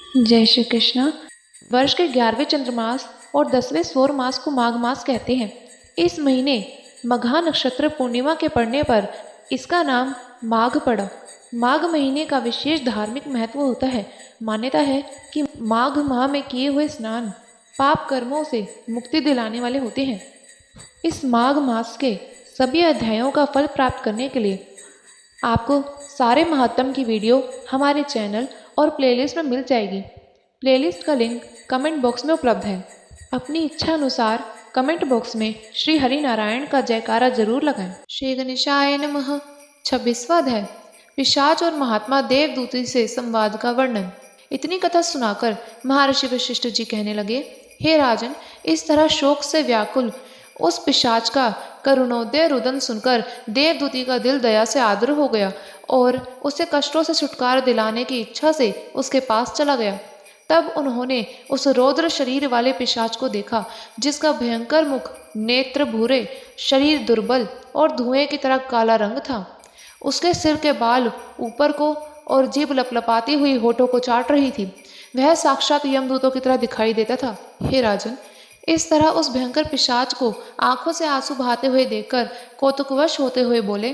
जय श्री कृष्ण। वर्ष के 11वें चंद्रमास और 10वें सौर मास को माघ मास कहते हैं। इस महीने मघा नक्षत्र पूर्णिमा के पड़ने पर इसका नाम माघ पड़ा। माघ महीने का विशेष धार्मिक महत्व होता है। मान्यता है कि माघ माह में किए हुए स्नान पाप कर्मों से मुक्ति दिलाने वाले होते हैं। इस माघ मास के सभी अध्यायों का फल प्राप्त करने के लिए आपको सारे महात्म की वीडियो हमारे चैनल और प्लेलिस्ट में मिल जाएगी। प्लेलिस्ट का लिंक कमेंट बॉक्स में उपलब्ध है। अपनी इच्छा अनुसार कमेंट बॉक्स में श्री हरि नारायण का जयकारा जरूर लगाएं। श्री गणेशाय नमः। 26वां अध्याय, पिशाच और महात्मा देवदूती से संवाद का वर्णन। इतनी कथा सुनाकर महर्षि वशिष्ठ जी कहने लगे, हे राजन, इस तरह शोक से व्याकुल उस पिशाच का करुणोदय रुदन सुनकर देवदूती का दिल दया से आर्द्र हो गया और उसे कष्टों से छुटकारा दिलाने की इच्छा से उसके पास चला गया। तब उन्होंने उस रौद्र शरीर वाले पिशाच को देखा, जिसका भयंकर मुख, नेत्र भूरे, शरीर दुर्बल और धुएं की तरह काला रंग था। उसके सिर के बाल ऊपर को और जीभ लपलपाती हुई होठों को चाट रही थी। वह साक्षात यमदूतों की तरह दिखाई देता था। हे राजन, इस तरह उस भयंकर पिशाच को आंखों से आंसू बहाते हुए देखकर कौतुकवश होते हुए बोले,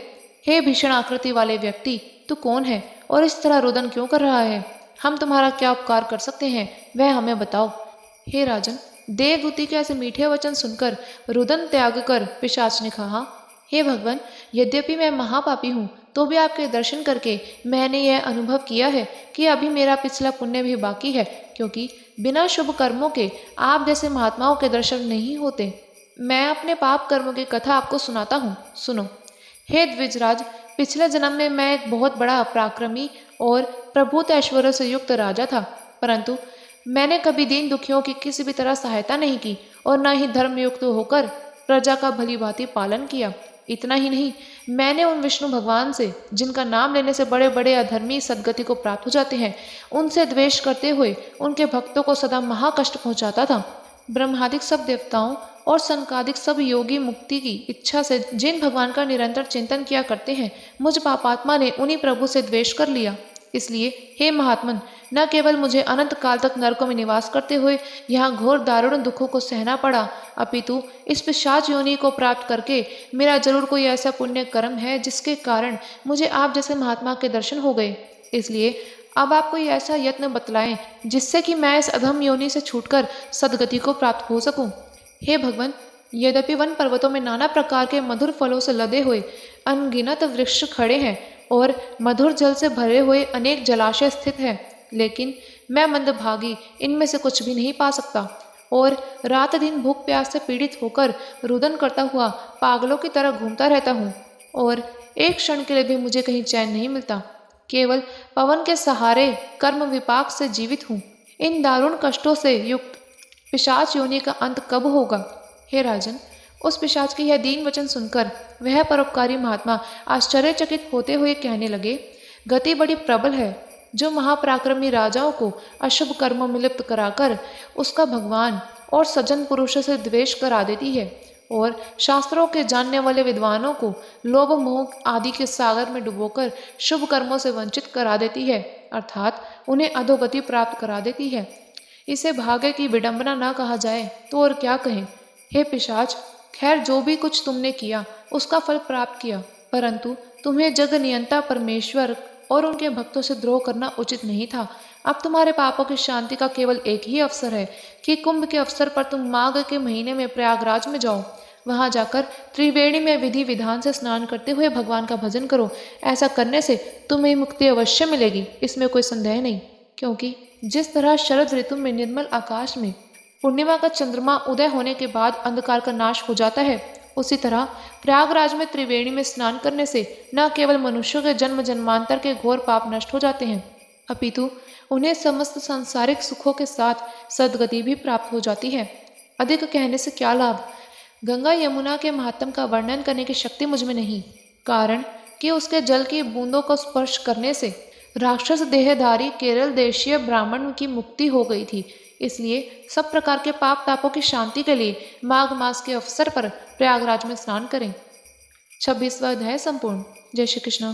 हे भीषण आकृति वाले व्यक्ति, तू कौन है और इस तरह रुदन क्यों कर रहा है? हम तुम्हारा क्या उपकार कर सकते हैं, वह हमें बताओ। हे राजन, देवदूती के ऐसे मीठे वचन सुनकर रुदन त्याग कर पिशाच ने कहा, हे भगवान, यद्यपि मैं महापापी हूँ तो भी आपके दर्शन करके मैंने यह अनुभव किया है कि अभी मेरा पिछला पुण्य भी बाकी है, क्योंकि बिना शुभ कर्मों के आप जैसे महात्माओं के दर्शन नहीं होते। मैं अपने पाप कर्मों की कथा आपको सुनाता हूँ, सुनो। हे द्विजराज, पिछले जन्म में मैं एक बहुत बड़ा पराक्रमी और प्रभुत ऐश्वर्य से युक्त राजा था, परंतु मैंने कभी दीन दुखियों की किसी भी तरह सहायता नहीं की और न ही धर्मयुक्त होकर प्रजा का भली भांति पालन किया। इतना ही नहीं, मैंने उन विष्णु भगवान से, जिनका नाम लेने से बड़े बड़े अधर्मी सदगति को प्राप्त हो जाते हैं, उनसे द्वेष करते हुए उनके भक्तों को सदा महाकष्ट पहुंचाता था। ब्रह्मादिक सब देवताओं और सनकादिक सब योगी मुक्ति की इच्छा से जिन भगवान का निरंतर चिंतन किया करते हैं, मुझ पापात्मा ने उन्हीं प्रभु से द्वेष कर लिया। इसलिए हे महात्मन, न केवल मुझे अनंत काल तक नरकों में निवास करते हुए यहाँ घोर दारुण दुखों को सहना पड़ा, अपितु इस पिशाच योनि को प्राप्त करके मेरा जरूर कोई ऐसा पुण्य कर्म है जिसके कारण मुझे आप जैसे महात्मा के दर्शन हो गए। इसलिए अब आप कोई ऐसा यत्न बतलाएं जिससे कि मैं इस अधम योनि से छूटकर सदगति को प्राप्त हो सकूं। हे भगवान, यद्यपि वन पर्वतों में नाना प्रकार के मधुर फलों से लदे हुए अनगिनत वृक्ष खड़े हैं और मधुर जल से भरे हुए अनेक जलाशय स्थित हैं, लेकिन मैं मंदभागी इनमें से कुछ भी नहीं पा सकता और रात दिन भूख प्यास से पीड़ित होकर रुदन करता हुआ पागलों की तरह घूमता रहता हूँ और एक क्षण के लिए भी मुझे कहीं चैन नहीं मिलता। केवल पवन के सहारे कर्म विपाक से जीवित हूँ। इन दारुण कष्टों से युक्त पिशाच योनि का अंत कब होगा? हे राजन, उस पिशाच के यह दीन वचन सुनकर वह परोपकारी महात्मा आश्चर्यचकित होते हुए कहने लगे, गति बड़ी प्रबल है, जो महापराक्रमी राजाओं को अशुभ कर्मों में लिप्त कराकर उसका भगवान और सज्जन पुरुषों से द्वेष करा देती है और शास्त्रों के जानने वाले विद्वानों को लोभ मोह आदि के सागर में डुबोकर शुभ कर्मों से वंचित करा देती है, अर्थात उन्हें अधोगति प्राप्त करा देती है। इसे भाग्य की विडंबना न कहा जाए तो और क्या कहें। हे पिशाच, खैर जो भी कुछ तुमने किया उसका फल प्राप्त किया, परंतु तुम्हें जग नियंता परमेश्वर और उनके भक्तों से द्रोह करना उचित नहीं था। अब तुम्हारे पापों की शांति का केवल एक ही अवसर है कि कुंभ के अवसर पर तुम माघ के महीने में प्रयागराज में जाओ। वहां जाकर त्रिवेणी में विधि विधान से स्नान करते हुए भगवान का भजन करो। ऐसा करने से तुम्हें मुक्ति अवश्य मिलेगी, इसमें कोई संदेह नहीं। क्योंकि जिस तरह शरद ऋतु में निर्मल आकाश में पूर्णिमा का चंद्रमा उदय होने के बाद अंधकार का नाश हो जाता है, उसी तरह प्रयागराज में त्रिवेणी में स्नान करने से न केवल मनुष्यों के जन्म जन्मांतर के घोर पाप नष्ट हो जाते हैं, अपितु उन्हें समस्त सांसारिक सुखों के साथ सदगति भी प्राप्त हो जाती है। अधिक कहने से क्या लाभ। गंगा यमुना के महात्म का वर्णन करने की शक्ति मुझ में नहीं, कारण कि उसके जल की बूंदों को स्पर्श करने से राक्षस देहधारी केरल देशीय ब्राह्मण की मुक्ति हो गई थी। इसलिए सब प्रकार के पाप तापों की शांति के लिए माघ मास के अवसर पर प्रयागराज में स्नान करें। 26वां अध्याय संपूर्ण। जय श्री कृष्ण।